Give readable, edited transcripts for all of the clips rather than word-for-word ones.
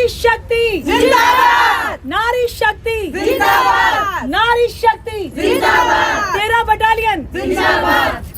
नारी शक्ति जिंदाबाद, नारी शक्ति जिंदाबाद, नारी शक्ति जिंदाबाद, 13 बटालियन जिंदाबाद।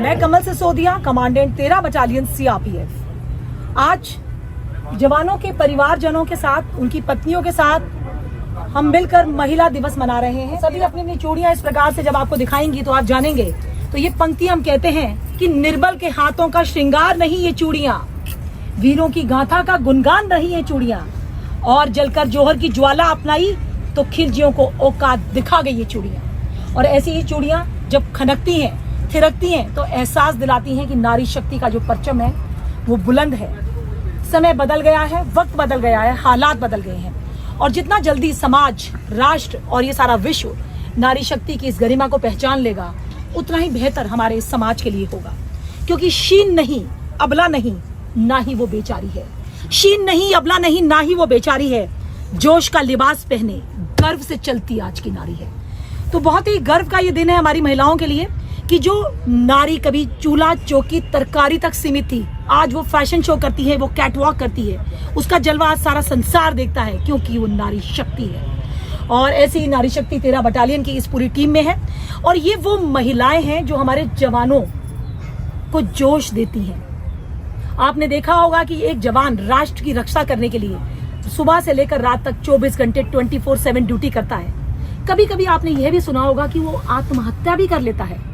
मैं कमल सिसोदिया, कमांडेंट 13 बटालियन सीआरपीएफ। आज जवानों के परिवारजनों के साथ, उनकी पत्नियों के साथ हम मिलकर महिला दिवस मना रहे हैं। सभी अपनी अपनी चूड़ियां इस प्रकार से जब आपको दिखाएंगी तो आप जानेंगे। तो ये पंक्ति हम कहते हैं कि निर्बल के हाथों का श्रृंगार नहीं ये चूड़ियां, वीरों की गाथा का गुणगान रही ये चूड़ियां, और जलकर जौहर की ज्वाला अपनाई तो खिलजियों को औकात दिखा गई ये चूड़ियां। और ऐसी ही चूड़ियां जब खनकती हैं, थिरकती हैं, तो एहसास दिलाती हैं कि नारी शक्ति का जो परचम है वो बुलंद है। समय बदल गया है, वक्त बदल गया है, हालात बदल गए हैं, और जितना जल्दी समाज, राष्ट्र और ये सारा विश्व नारी शक्ति की इस गरिमा को पहचान लेगा, उतना ही बेहतर हमारे इस समाज के लिए होगा। क्योंकि शीन नहीं, अबला नहीं, ना ही वो बेचारी है। शीन नहीं, अबला नहीं, ना ही वो बेचारी है। जोश का लिबास पहने गर्व से चलती आज की नारी है। तो बहुत ही गर्व का ये दिन है हमारी महिलाओं के लिए कि जो नारी कभी चूल्हा चौकी तरकारी तक सीमित थी, आज वो फैशन शो करती है, वो कैटवॉक करती है, उसका जलवा आज सारा संसार देखता है, क्योंकि वो नारी शक्ति है। और ऐसी ही नारी शक्ति 13 बटालियन की इस पूरी टीम में है। और ये वो महिलाएं हैं जो हमारे जवानों को जोश देती हैं। आपने देखा होगा कि एक जवान राष्ट्र की रक्षा करने के लिए सुबह से लेकर रात तक 24 घंटे 24/7 ड्यूटी करता है। कभी कभी आपने यह भी सुना होगा कि वो आत्महत्या भी कर लेता है।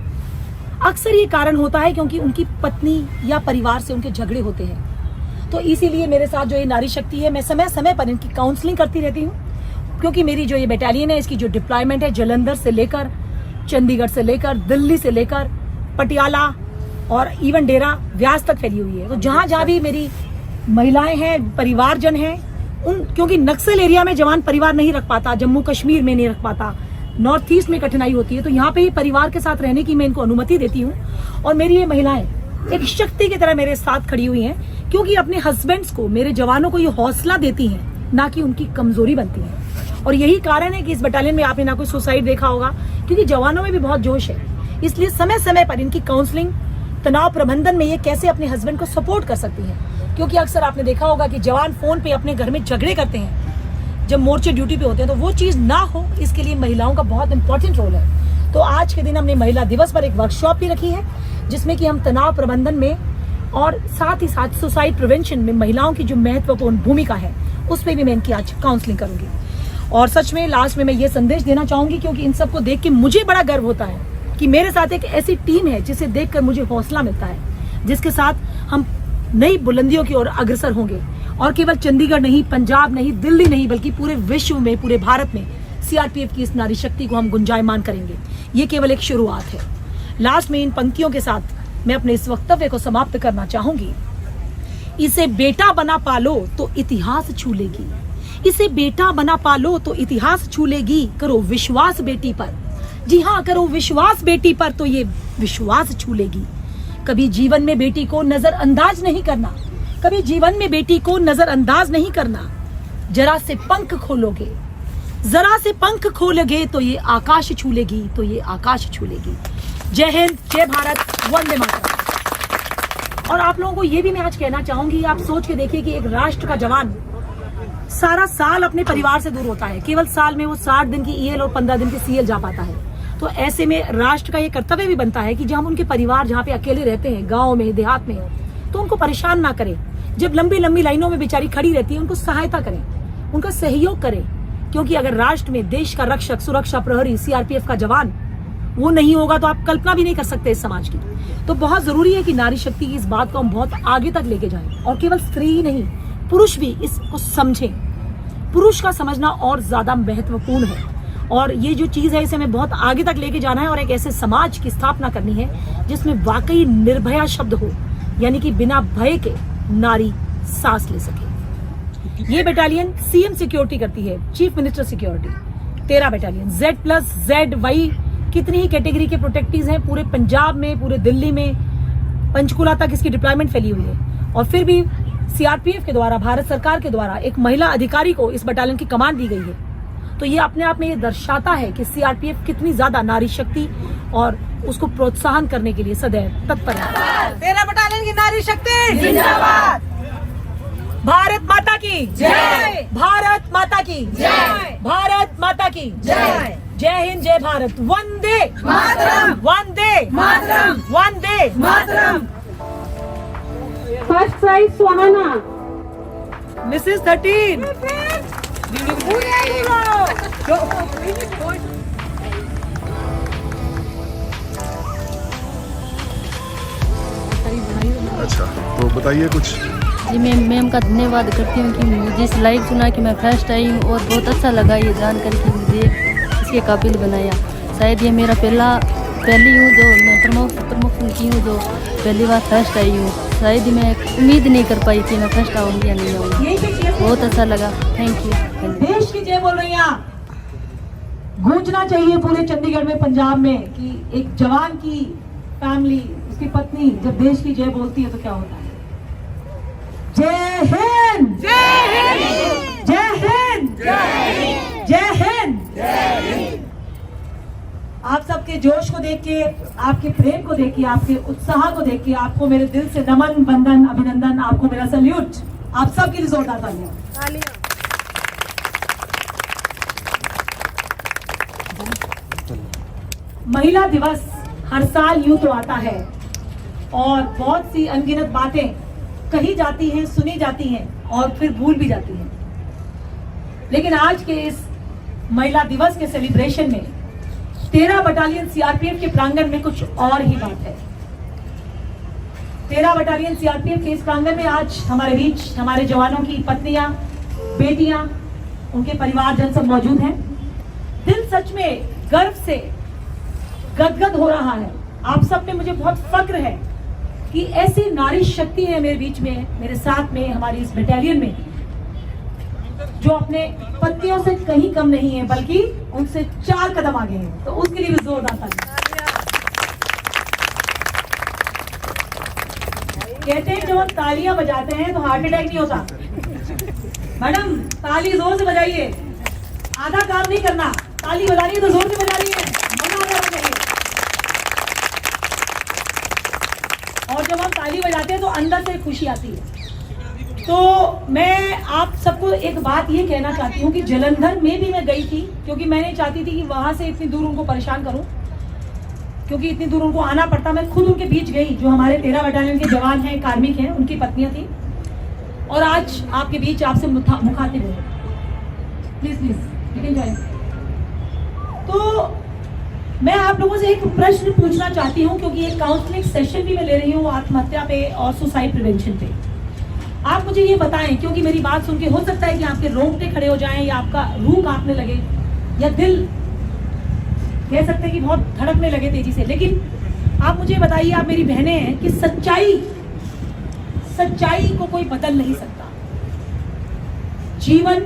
अक्सर ये कारण होता है क्योंकि उनकी पत्नी या परिवार से उनके झगड़े होते हैं। तो इसीलिए मेरे साथ जो ये नारी शक्ति है, मैं समय समय पर इनकी काउंसलिंग करती रहती हूँ, क्योंकि मेरी जो ये बटालियन है, इसकी जो डिप्लॉयमेंट है, जलंधर से लेकर, चंडीगढ़ से लेकर, दिल्ली से लेकर, पटियाला और इवन डेरा व्यास तक फैली हुई है। तो जहाँ जहाँ भी मेरी महिलाएं हैं, परिवारजन हैं, क्योंकि नक्सल एरिया में जवान परिवार नहीं रख पाता, जम्मू कश्मीर में नहीं रख पाता, नॉर्थ ईस्ट में कठिनाई होती है, तो यहाँ पे ही परिवार के साथ रहने की मैं इनको अनुमति देती हूँ। और मेरी ये महिलाएं एक शक्ति की तरह मेरे साथ खड़ी हुई हैं, क्योंकि अपने हस्बैंड्स को, मेरे जवानों को ये हौसला देती हैं, ना कि उनकी कमजोरी बनती है। और यही कारण है कि इस बटालियन में आपने ना कोई सुसाइड देखा होगा, क्योंकि जवानों में भी बहुत जोश है। इसलिए समय समय पर इनकी काउंसलिंग, तनाव प्रबंधन में ये कैसे अपने हस्बैंड को सपोर्ट कर सकती हैं। क्योंकि अक्सर आपने देखा होगा कि जवान फोन पे अपने घर में झगड़े करते हैं जब मोर्चे ड्यूटी पे होते हैं, तो वो चीज ना हो, इसके लिए महिलाओं का बहुत इंपॉर्टेंट रोल है। तो आज के दिन हमने महिला दिवस पर एक वर्कशॉप भी रखी है, जिसमें कि हम तनाव प्रबंधन में और साथ ही साथ सुसाइड प्रिवेंशन में महिलाओं की जो महत्वपूर्ण भूमिका है, उस पर भी मैं इनकी आज काउंसलिंग करूंगी। और सच में लास्ट में मैं ये संदेश देना चाहूंगी, क्योंकि इन सबको देख के मुझे बड़ा गर्व होता है कि मेरे साथ एक ऐसी टीम है जिसे देखकर मुझे हौसला मिलता है, जिसके साथ हम नई बुलंदियों की ओर अग्रसर होंगे। और केवल चंडीगढ़ नहीं, पंजाब नहीं, दिल्ली नहीं, बल्कि पूरे विश्व में, पूरे भारत में सीआरपीएफ की इस नारी शक्ति को हम गुंजायमान करेंगे। ये केवल एक शुरुआत है। लास्ट में इन पंक्तियों के साथ मैं अपने इस वक्तव्य को समाप्त करना चाहूंगी। इसे बेटा बना पालो तो इतिहास छू लेगी, इसे बेटा बना पालो तो इतिहास छू लेगी। करो विश्वास बेटी पर, जी हाँ, करो विश्वास बेटी पर तो ये विश्वास छू लेगी। कभी जीवन में बेटी को नजरअंदाज नहीं करना, कभी जीवन में बेटी को नजरअंदाज नहीं करना। जरा से पंख खोलोगे, जरा से पंख खोलोगे तो ये आकाश छू लेगी, तो ये आकाश छू लेगी। जय हिंद, जय भारत, वंदे मातरम। और आप लोगों को ये भी मैं आज कहना चाहूंगी, आप सोच के देखिए कि एक राष्ट्र का जवान सारा साल अपने परिवार से दूर होता है, केवल साल में वो 60 दिन की ईएल और 15 दिन की सीएल जा पाता है। तो ऐसे में राष्ट्र का ये कर्तव्य भी बनता है कि जब उनके परिवार जहाँ पे अकेले रहते हैं, गाँव में, देहात में, तो उनको परेशान ना करें। जब लंबी लंबी लाइनों में बेचारी खड़ी रहती है, उनको सहायता करें, उनका सहयोग करें। क्योंकि अगर राष्ट्र में देश का रक्षक, सुरक्षा प्रहरी, सीआरपीएफ का जवान वो नहीं होगा, तो आप कल्पना भी नहीं कर सकते इस समाज की। तो बहुत जरूरी है कि नारी शक्ति की इस बात को हम बहुत आगे तक लेके जाएं, और केवल स्त्री ही नहीं, पुरुष भी इसको समझें। पुरुष का समझना और ज्यादा महत्वपूर्ण है। और ये जो चीज़ है इसे हमें बहुत आगे तक लेके जाना है और एक ऐसे समाज की स्थापना करनी है जिसमें वाकई निर्भया शब्द हो, यानी कि बिना भय के नारी सांस ले सके। ये बटालियन सीएम सिक्योरिटी करती है, chief minister security. 13 battalion Z+Z वही कितनी ही कैटेगरी के प्रोटेक्टिव हैं पूरे पंजाब में, पूरे दिल्ली में, पंचकुला तक इसकी डिप्लॉयमेंट फैली हुई है। और फिर भी सीआरपीएफ के द्वारा, भारत सरकार के द्वारा एक महिला अधिकारी को इस बटालियन की कमान दी गई है। तो ये अपने आप में ये दर्शाता है कि सीआरपीएफ कितनी ज्यादा नारी शक्ति और उसको प्रोत्साहन करने के लिए सदैव तत्पर है। 13 बटालियन की नारी शक्ति जिंदाबाद। भारत माता की जय। भारत माता की जय। भारत माता की जय। जय हिंद, जय भारत। वंदे मातरम। वंदे मातरम। वंदे मातरम। फर्स्ट प्राइज सुहाना। मिसेस 13। अच्छा, तो बताइए कुछ। जी मैं मैम का धन्यवाद करती हूँ कि मुझे इस लाइक चुना कि मैं फर्स्ट आई हूँ और बहुत अच्छा लगा ये जानकर कि मुझे इसके काबिल बनाया। शायद ये मेरा पहली हूँ जो मैं प्रमुख की हूँ जो पहली बार फर्स्ट आई हूँ। शायद ही मैं उम्मीद नहीं कर पाई कि मैं फर्स्ट आऊँगी या नहीं आऊँगी। बहुत अच्छा लगा, थैंक यू। देश की जय बोल रही हैं आप। गूंजना चाहिए पूरे चंडीगढ़ में, पंजाब में कि एक जवान की फैमिली, उसकी पत्नी जब देश की जय बोलती है तो क्या होता है। जय हिंद, जय हिंद। जय हिंद, जय हिंद, जय हिंद। आप सबके जोश को देख के, आपके प्रेम को देख के, आपके उत्साह को देख के आपको मेरे दिल से नमन, वंदन, अभिनंदन, आपको मेरा सल्यूट। आप सबके लिए जोरदार तालियां। महिला दिवस हर साल यूं तो आता है और बहुत सी अनगिनत बातें कही जाती हैं, सुनी जाती हैं और फिर भूल भी जाती हैं। लेकिन आज के इस महिला दिवस के सेलिब्रेशन में 13 बटालियन सीआरपीएफ के प्रांगण में कुछ और ही बात है। 13 बटालियन सीआरपीएफ के इस प्रांगण में आज हमारे बीच हमारे जवानों की पत्नियां, बेटियां, उनके परिवारजन सब मौजूद हैं। दिल सच में गर्व से गदगद हो रहा है। आप सब पे मुझे बहुत फक्र है कि ऐसी नारी शक्ति है मेरे बीच में, मेरे साथ में, हमारी इस बटालियन में, जो अपने पतियों से कहीं कम नहीं है बल्कि उनसे 4 कदम आगे हैं। तो उसके लिए भी जोरदार तालियां। कहते हैं जब हम तालियां बजाते हैं तो हार्ट अटैक नहीं होता। मैडम ताली जोर से बजाइए, आधा काम नहीं करना, ताली बजानी है तो जोर से बजा रही है, मजा आ जाना चाहिए। और जब हम ताली बजाते हैं तो अंदर से खुशी आती है। तो मैं आप सबको एक बात ये कहना चाहती हूँ कि जालंधर में भी मैं गई थी, क्योंकि मैं नहीं चाहती थी कि वहां से इतनी दूर उनको परेशान करूं, क्योंकि इतनी दूर उनको आना पड़ता। मैं खुद उनके बीच गई, जो हमारे 13 बटालियन के जवान हैं, कार्मिक हैं, उनकी पत्नियां थी, और आज आपके बीच आपसे मुखातिब हुए। प्लीज लेकिन जाए। तो मैं आप लोगों से एक प्रश्न पूछना चाहती हूँ, क्योंकि एक काउंसलिंग सेशन भी मैं ले रही हूँ आत्महत्या पे और सुसाइड प्रिवेंशन पे। आप मुझे ये बताएं, क्योंकि मेरी बात सुन के हो सकता है कि आपके रोंगटे खड़े हो जाएं या आपका रूह कांपने लगे या दिल कह सकते हैं कि बहुत धड़कने लगे तेजी से। लेकिन आप मुझे बताइए, आप मेरी बहनें हैं, कि सच्चाई को कोई बदल नहीं सकता। जीवन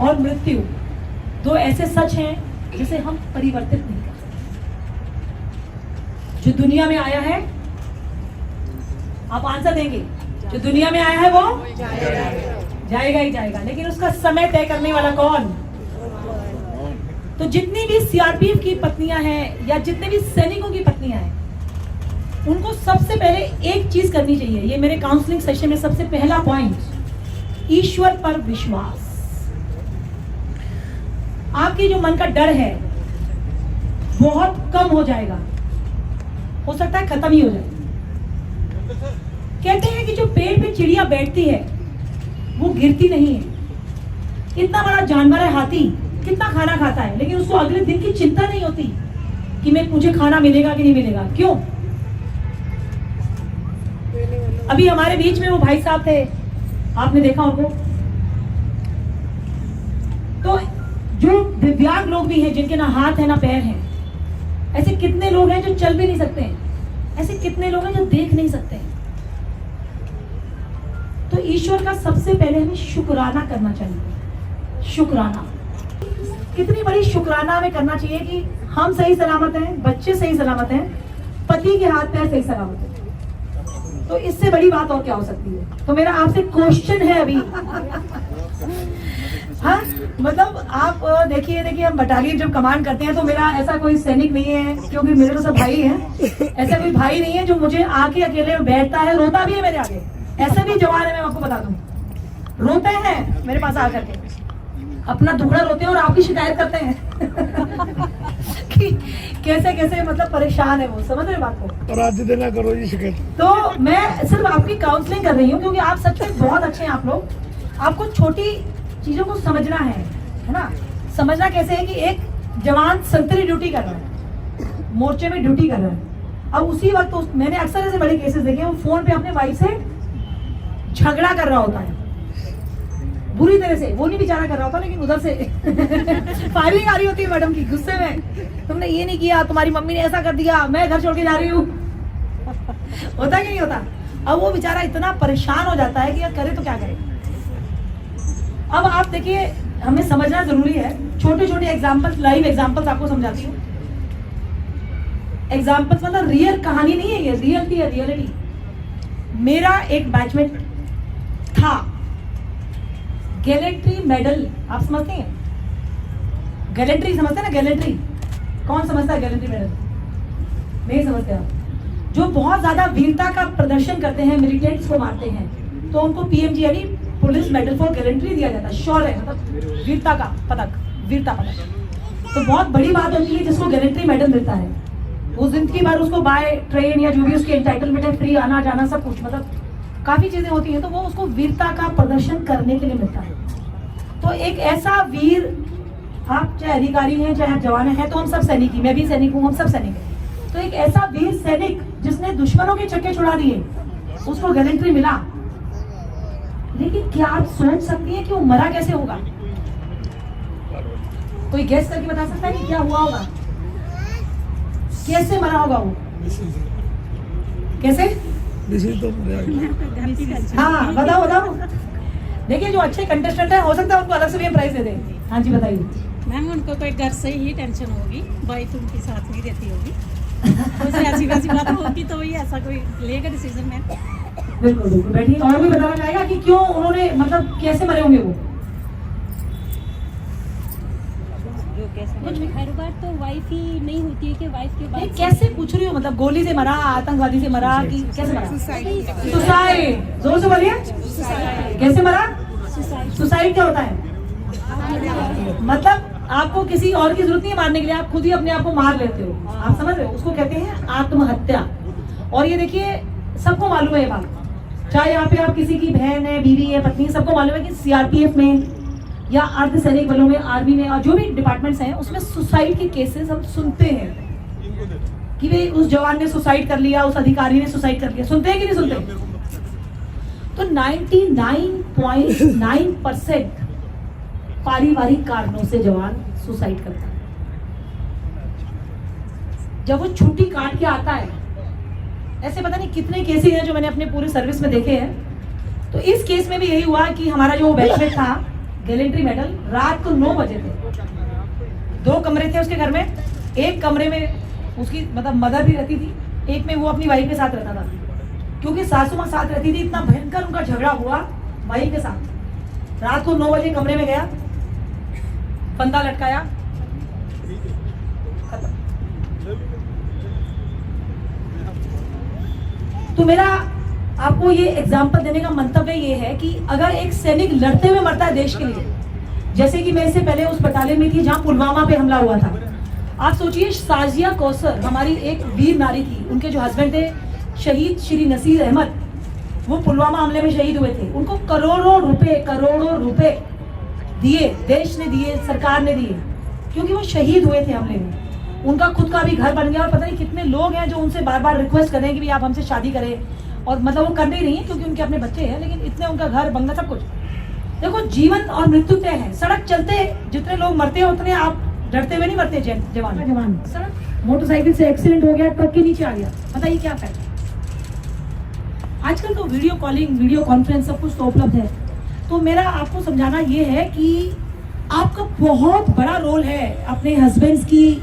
और मृत्यु 2 ऐसे सच हैं जिसे हम परिवर्तित नहीं कर सकते। जो दुनिया में आया है, आप आंसर देंगे, जो दुनिया में आया है वो जाएगा ही जाएगा, लेकिन उसका समय तय करने वाला कौन? तो जितनी भी सीआरपीएफ की पत्नियां हैं या जितने भी सैनिकों की पत्नियां हैं, उनको सबसे पहले एक चीज करनी चाहिए। ये मेरे काउंसलिंग सेशन में सबसे पहला पॉइंट, ईश्वर पर विश्वास। आपके जो मन का डर है बहुत कम हो जाएगा, हो सकता है खत्म ही हो जाए। कहते हैं कि जो पेड़ पे चिड़िया बैठती है वो गिरती नहीं है। इतना बड़ा जानवर है हाथी, कितना खाना खाता है, लेकिन उसको अगले दिन की चिंता नहीं होती कि मुझे खाना मिलेगा कि नहीं मिलेगा। क्यों? अभी हमारे बीच में वो भाई साहब थे, आपने देखा उनको। तो जो दिव्यांग लोग भी हैं जिनके ना हाथ है ना पैर हैं, ऐसे कितने लोग हैं जो चल भी नहीं सकते हैं, ऐसे कितने लोग हैं जो देख नहीं सकते हैं। तो ईश्वर का सबसे पहले हमें शुक्राना करना चाहिए। शुक्राना, कितनी बड़ी शुक्राना हमें करना चाहिए कि हम सही सलामत हैं, बच्चे सही सलामत हैं, पति के हाथ पैर सही सलामत हैं। तो इससे बड़ी बात और क्या हो सकती है। तो मेरा आपसे क्वेश्चन है अभी, हाँ मतलब आप देखिए हम बटालियन जब कमांड करते हैं तो मेरा ऐसा कोई सैनिक नहीं है, क्योंकि मेरे तो सब भाई हैं, ऐसा कोई भाई नहीं है जो मुझे आके अकेले बैठता है, रोता भी है मेरे आगे। ऐसा भी जवान है, मैं आपको बता दूं, रोते हैं मेरे पास आकर के, अपना दुखड़ा रोते हैं और आपकी शिकायत करते हैं कि कैसे कैसे मतलब परेशान है वो, समझ रहे बात को। और आज देना करो जी शिकायत। तो मैं सिर्फ आपकी काउंसलिंग कर रही हूँ क्योंकि आप सच में बहुत अच्छे हैं आप लोग। आपको छोटी चीजों को समझना है ना। समझना कैसे है कि एक जवान संतरी ड्यूटी कर रहा है, मोर्चे में ड्यूटी कर रहा है, अब उसी वक्त मैंने अक्सर ऐसे बड़े केसेस देखे हैं, वो फोन पे अपने वाइफ से झगड़ा कर रहा होता है बुरी तरह से, वो नहीं बेचारा कर रहा होता लेकिन उधर से फायरिंग आ रही होती है मैडम की गुस्से में, तुमने ये नहीं किया, तुम्हारी मम्मी ने ऐसा कर दिया, मैं घर छोड़ के जा रही हूँ होता कि नहीं होता। अब वो बेचारा इतना परेशान हो जाता है कि यार करे तो क्या करे। अब आप देखिए हमें समझना जरूरी है, छोटे छोटे एग्जाम्पल्स, लाइव एग्जाम्पल्स आपको समझाती हूँ। एग्जाम्पल्स मतलब रियल कहानी नहीं है, ये रियलिटी है, रियलिटी। मेरा एक बैचमेट था, गैलेंट्री मेडल, आप समझते हैं गैलेंट्री, समझते हैं ना गैलेंट्री, कौन समझता है गैलेंट्री मेडल? नहीं समझते आप? जो बहुत ज्यादा वीरता का प्रदर्शन करते हैं, मिलिटेंट्स को मारते हैं, तो उनको पीएमजी यानी पुलिस मेडल फॉर गैलेंट्री दिया जाता है, शौर्य मतलब वीरता का पदक, वीरता पदक। तो बहुत बड़ी बात होती है जिसको गैलेंट्री मेडल मिलता है, वो जिंदगी भर उसको बाय ट्रेन या जो भी उसकी एंटाइटलमेंट है, फ्री आना जाना सब कुछ, मतलब काफी चीजें होती हैं, तो वो उसको वीरता का प्रदर्शन करने के लिए मिलता है। तो एक ऐसा वीर, आप चाहे अधिकारी हैं चाहे जवान हैं, तो हम सब सैनिक ही, मैं भी सैनिक हूँ, हम सब सैनिक हैं। तो एक ऐसा वीर सैनिक जिसने दुश्मनों के चक्के छुड़ा दिए, उसको गैलेंट्री मिला, लेकिन क्या आप सोच सकती हैं कि वो मरा कैसे होगा? कोई गैस करके बता सकता है कि क्या हुआ होगा, कैसे मरा होगा वो, कैसे? हाँ बताओ बताओ। देखिए जो अच्छे कंटेस्टेंट है, हो सकता है उनको अलग से भी हम प्राइज दे दें। हाँ जी बताइए। मैम उनको कोई घर से ही टेंशन होगी, वाइफ उनके साथ नहीं रहती होगी, उसे ऐसी वैसी बात होगी तो वही ऐसा कोई लेगा डिसीजन में। बिल्कुल बिल्कुल, बैठिए। और भी बताना चाहेगा कि क्यों उन्होंने, मतलब कैसे मरे होंगे वो? हर बार तो वाइफ ही नहीं होती है कि वाइफ के बाद कैसे पूछ रही हो, मतलब गोली से मरा, आतंकवादी से मरा, कि कैसे मरा? सुसाइड, जोर से बोलिए। कैसे मरा? सुसाइड क्या होता है? मतलब आपको किसी और की जरूरत नहीं है मारने के लिए, आप खुद ही अपने आप को मार लेते हो, आप समझ रहे हो? उसको कहते हैं आत्महत्या। और ये देखिए सबको मालूम है ये बात, चाहे यहाँ पे आप किसी की बहन है, बीवी है, पत्नी, सबको मालूम है कि सीआरपीएफ में या अर्धसैनिक बलों में, आर्मी में और जो भी डिपार्टमेंट्स हैं उसमें सुसाइड के केसेस हम सुनते हैं कि भाई उस जवान ने सुसाइड कर लिया, उस अधिकारी ने सुसाइड कर लिया। सुनते हैं कि नहीं सुनते? तो 99.9% पारिवारिक कारणों से जवान सुसाइड करता है। जब वो छुट्टी काट के आता है, ऐसे पता नहीं कितने केसेस हैं जो मैंने अपने पूरी सर्विस में देखे हैं। तो इस केस में भी यही हुआ कि हमारा जो बैचमेट था गैलेंट्री मेडल, रात को 9 बजे थे, 2 कमरे थे उसके घर में, एक कमरे में उसकी मतलब मदर भी रहती थी, एक में वो अपनी वाइफ के साथ रहता था, क्योंकि सासू माँ साथ रहती थी। इतना भयंकर उनका झगड़ा हुआ वाइफ के साथ। रात को 9 बजे कमरे में गया, फंदा लटकाया, खत्म। तो मेरा आपको ये एग्जाम्पल देने का मंतव्य ये है कि अगर एक सैनिक लड़ते हुए मरता है देश के लिए, जैसे कि मैं इससे पहले उस बटालियन में थी जहां पुलवामा पे हमला हुआ था। आप सोचिए, साजिया कौसर हमारी एक वीर नारी थी, उनके जो हस्बैंड थे शहीद श्री नसीर अहमद, वो पुलवामा हमले में शहीद हुए थे। उनको करोड़ों रुपए दिए, देश ने दिए, सरकार ने दिए, क्योंकि वो शहीद हुए थे हमले में। उनका खुद का भी घर बन गया, और पता नहीं कितने लोग हैं जो उनसे बार बार रिक्वेस्ट कर रहे हैं कि भाई आप हमसे शादी करें, और मतलब वो कर नहीं रही है क्योंकि उनके अपने बच्चे हैं, लेकिन इतने उनका घर बंगला सब कुछ। देखो जीवन और मृत्यु तय है। सड़क चलते जितने लोग मरते हैं उतने आप डरते हुए नहीं मरते। जवान सड़क मोटरसाइकिल से एक्सीडेंट हो गया, ट्रक के नीचे आ गया, बताइए क्या फायदा। आजकल तो वीडियो कॉलिंग, वीडियो कॉन्फ्रेंस सब कुछ तो उपलब्ध है। तो मेरा आपको समझाना ये है कि आपका बहुत बड़ा रोल है अपने हस्बैंड्स की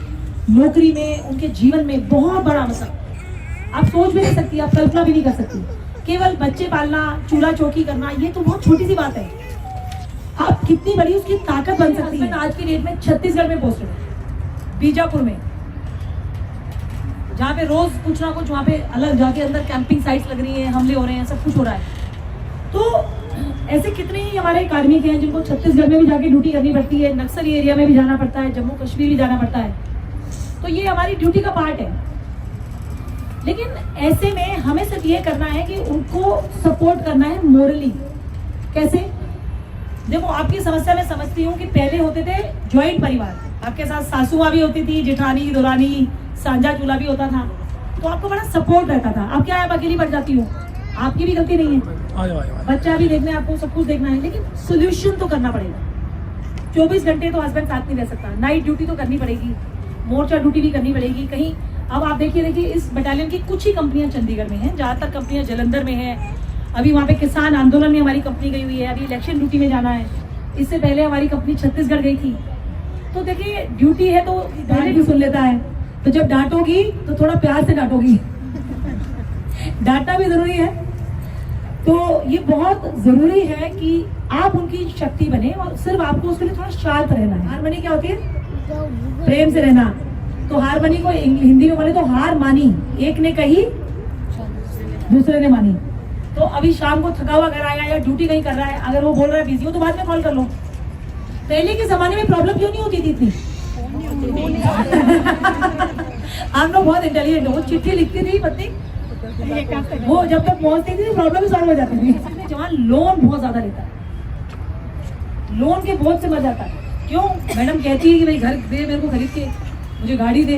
नौकरी में, उनके जीवन में बहुत बड़ा मतलब आप सोच भी नहीं सकती, आप कल्पना भी नहीं कर सकती। केवल बच्चे पालना, चूल्हा चौकी करना, ये तो बहुत छोटी सी बात है। आप कितनी बड़ी उसकी ताकत बन सकती है। आज की डेट में छत्तीसगढ़ में पोस्टेड है, बीजापुर में, जहाँ पे रोज कुछ ना कुछ वहाँ पे अलग जाके अंदर कैंपिंग साइट्स लग रही हैं, हमले हो रहे हैं, सब कुछ हो रहा है। तो ऐसे कितने ही हमारे कार्मिक हैं जिनको छत्तीसगढ़ में भी जाके ड्यूटी करनी पड़ती है, नक्सली एरिया में भी जाना पड़ता है, जम्मू कश्मीर भी जाना पड़ता है। तो ये हमारी ड्यूटी का पार्ट है। लेकिन ऐसे में हमें सिर्फ ये करना है कि उनको सपोर्ट करना है मोरली। कैसे? देखो, आपकी समस्या मैं समझती हूँ कि पहले होते थे ज्वाइंट परिवार, आपके साथ सासू माँ भी होती थी, जेठानी, दुरानी, सांझा चूल्हा भी होता था, तो आपको बड़ा सपोर्ट रहता था। अब क्या है, आप अकेली पड़ जाती हो, आपकी भी गलती नहीं है, बच्चा भी देखना है, आपको सब कुछ देखना है, लेकिन सोल्यूशन तो करना पड़ेगा। 24 घंटे तो हस्बैंड साथ नहीं रह सकता, नाइट ड्यूटी तो करनी पड़ेगी, मोर्चा ड्यूटी भी करनी पड़ेगी। कहीं अब आप देखिए इस बटालियन की कुछ ही कंपनियां चंडीगढ़ में हैं, ज़्यादातर कंपनियां जलंधर में हैं। अभी वहाँ पे किसान आंदोलन में हमारी कंपनी गई हुई है, अभी इलेक्शन ड्यूटी में जाना है। इससे पहले हमारी कंपनी छत्तीसगढ़ गई थी। तो देखिए, ड्यूटी है तो डांट भी सुन लेता है, तो जब डांटोगी तो थोड़ा प्यार से डांटोगी, डांटना भी जरूरी है। तो ये बहुत जरूरी है कि आप उनकी शक्ति बने, और सिर्फ आपको उसके लिए थोड़ा शांत रहना है। हारमनी क्या होती है? प्रेम से रहना। तो हारमनी को हिंदी में बोले तो हार मानी, एक ने कही दूसरे ने मानी। तो अभी शाम को थका हुआ घर आया या ड्यूटी कहीं कर रहा है, अगर वो बोल रहा है बिजी हो तो बाद में कॉल कर लो। पहले के जमाने में प्रॉब्लम क्यों नहीं होती थी इतनी? हम लोग बहुत इंटेलिजेंट हो, चिट्ठी लिखती थी पत्नी, वो जब तक पहुंचती थी प्रॉब्लम सॉल्व हो जाती थी। जवान लोन बहुत ज्यादा लेता है, लोन के बोझ से मर जाता है। क्यों? मैडम कहती है कि भाई घर दे मेरे को खरीद के, मुझे गाड़ी दे।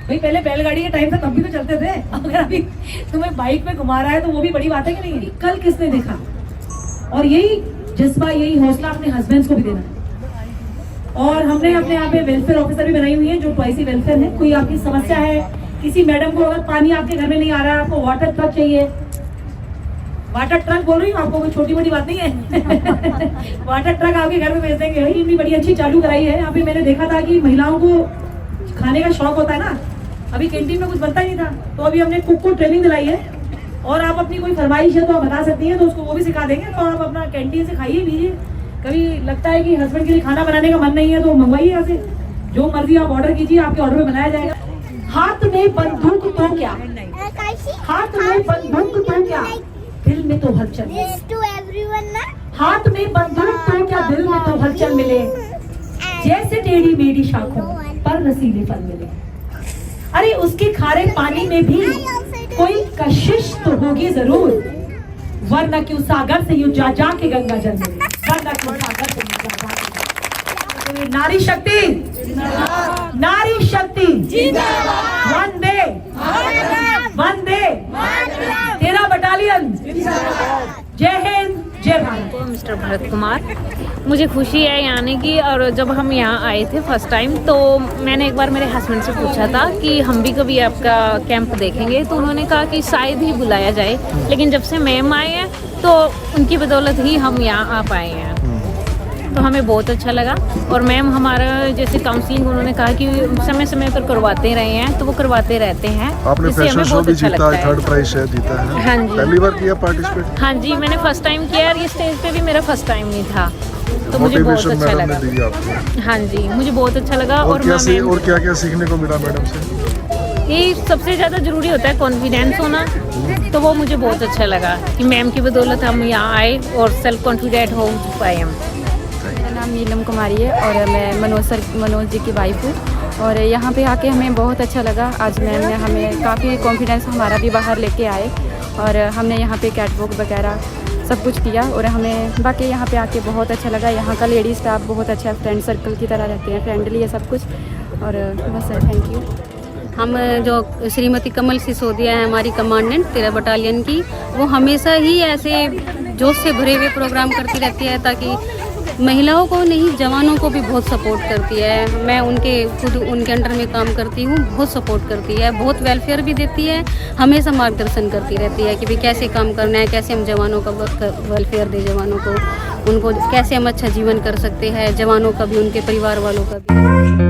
भाई पहले बैलगाड़ी के टाइम था तब भी तो चलते थे, अगर अभी तुम्हें बाइक में घुमा रहा है तो वो भी बड़ी बात है कि नहीं? कल किसने देखा? और यही जज्बा, यही हौसला अपने हस्बैंड्स को भी देना है। और हमने अपने यहाँ पे वेलफेयर ऑफिसर भी बनाई हुई है जो ट्वाइसी वेलफेयर है। कोई आपकी समस्या है, किसी मैडम को अगर पानी आपके घर में नहीं आ रहा है, आपको वाटर ट्रक चाहिए, वाटर ट्रक बोल रही हूँ, आपको कोई छोटी मोटी बात नहीं है। वाटर ट्रक आपके घर में भेज देंगे। ये भी बड़ी अच्छी चालू कराई है। यहाँ पे मैंने देखा था कि महिलाओं को खाने का शौक होता है ना, अभी कैंटीन में कुछ बनता ही नहीं था, तो अभी हमने कुक को ट्रेनिंग दिलाई है। और आप अपनी कोई फरमाइश है तो आप बता सकती हैं, तो उसको वो भी सिखा देंगे। तो आप अपना कैंटीन से खाइए पीजिए। कभी लगता है कि हस्बैंड के लिए खाना बनाने का मन नहीं है तो मंगवाइए यहाँ से, जो मर्जी आप ऑर्डर कीजिए, आपके ऑर्डर में बनाया जाएगा। हाथ में बंदूक तो क्या, हाथ में बंदूक तो क्या, दिल में तो हलचल। हाथ में बंदूक तो क्या, दिल में तो हलचल मिले, जैसे टेढ़ी मेढ़ी शाखों पर रसीले फल मिले। अरे उसके खारे पानी में भी कोई कशिश तो होगी जरूर, वरना क्यों सागर से यूं जा जा के गंगा जल मिले, वरना क्यों सागर से यूं जा जा के। नारी शक्ति, नारी शक्ति वंदे वंदे, तेरा बटालियन, जय हिंद, जय भारत। मिस्टर भरत कुमार, मुझे खुशी है यहाँ आने की। और जब हम यहाँ आए थे फर्स्ट टाइम, तो मैंने एक बार मेरे हस्बैंड से पूछा था कि हम भी कभी आपका कैंप देखेंगे, तो उन्होंने कहा कि शायद ही बुलाया जाए। लेकिन जब से मैम आए हैं तो उनकी बदौलत ही हम यहाँ आ पाए हैं, तो हमें बहुत अच्छा लगा। और मैम हमारा जैसे काउंसलिंग उन्होंने कहा कि समय समय पर करवाते रहे हैं, तो वो करवाते रहते हैं। आपने फैशन शो भी जीता है, थर्ड प्राइज है जीता है। हाँ जी, पहली बार किया पार्टिसिपेट? हाँ जी, मैंने फर्स्ट टाइम किया और ये स्टेज पे भी मेरा फर्स्ट टाइम नहीं था, तो मुझे बहुत अच्छा लगा। हाँ जी, मुझे बहुत अच्छा लगा। और क्या क्या सीखने को मिला मैडम से? ये सबसे ज़्यादा ज़रूरी होता है कॉन्फिडेंस होना, तो वो मुझे बहुत अच्छा लगा कि मैम की बदौलत हम यहाँ आए और सेल्फ कॉन्फिडेंट हो पाए हम। मेरा नाम नीलम कुमारी है और मैं मनोज जी की वाइफ हूँ। और यहाँ पे आके हमें बहुत अच्छा लगा। आज मैम ने हमें काफ़ी कॉन्फिडेंस हमारा भी बाहर लेके आए, और हमने यहाँ पे कैटवॉक वगैरह सब कुछ किया, और हमें बाकी यहाँ पे आके बहुत अच्छा लगा। यहाँ का लेडी स्टाफ बहुत अच्छा, फ्रेंड सर्कल की तरह रहते हैं, फ्रेंडली है सब कुछ। और बस थैंक यू। हम जो श्रीमती कमल सिसोदिया है हमारी कमांडेंट 13 बटालियन की, वो हमेशा ही ऐसे जोश से भरे हुए प्रोग्राम करती रहती है, ताकि महिलाओं को नहीं जवानों को भी बहुत सपोर्ट करती है। मैं खुद उनके अंडर में काम करती हूँ, बहुत सपोर्ट करती है, बहुत वेलफेयर भी देती है, हमेशा मार्गदर्शन करती रहती है कि भाई कैसे काम करना है, कैसे हम जवानों का वेलफेयर दें, जवानों को उनको कैसे हम अच्छा जीवन कर सकते हैं, जवानों का भी उनके परिवार वालों का भी।